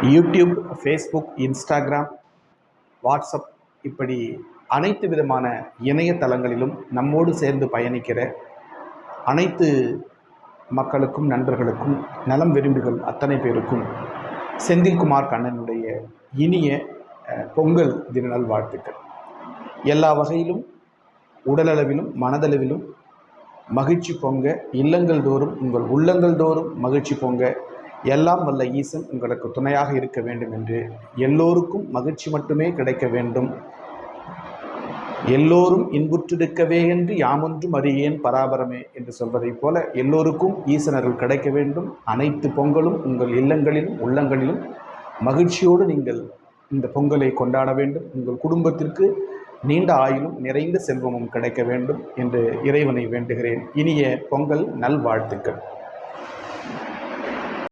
YouTube, Facebook, Instagram, WhatsApp இப்படி அனைத்து விதமான இணையதளங்களிலும் நம்மோடு சேர்ந்து பயணிக்கிற அனைத்து மக்களுக்கும், நண்பர்களுக்கும், நலம் விரும்பிகள் அத்தனை பேருக்கும் செந்தில்குமார் கண்ணனுடைய இனிய பொங்கல் தின நல்வாழ்த்துக்கள். எல்லா வகையிலும் உடலளவிலும் மனதளவிலும் மகிழ்ச்சி பொங்க, இல்லங்கள் தோறும் உங்கள் உள்ளங்கள் தோறும் மகிழ்ச்சி பொங்க, எல்லாம் வல்ல ஈசன் உங்களுக்கு துணையாக இருக்க வேண்டும் என்று, எல்லோருக்கும் மகிழ்ச்சி மட்டுமே கிடைக்க வேண்டும், எல்லோரும் இன்புற்றிருக்கவே என்று யாமொன்றும் அறியேன் பராபரமே என்று சொல்வதைப் போல எல்லோருக்கும் ஈசனர்கள் கிடைக்க வேண்டும். அனைத்து பொங்கலும் உங்கள் இல்லங்களிலும் உள்ளங்களிலும் மகிழ்ச்சியோடு நீங்கள் இந்த பொங்கலை கொண்டாட வேண்டும். உங்கள் குடும்பத்திற்கு நீண்ட ஆயுளும் நிறைந்த செல்வமும் கிடைக்க வேண்டும் என்று இறைவனை வேண்டுகிறேன். இனிய பொங்கல் நல்வாழ்த்துக்கள்.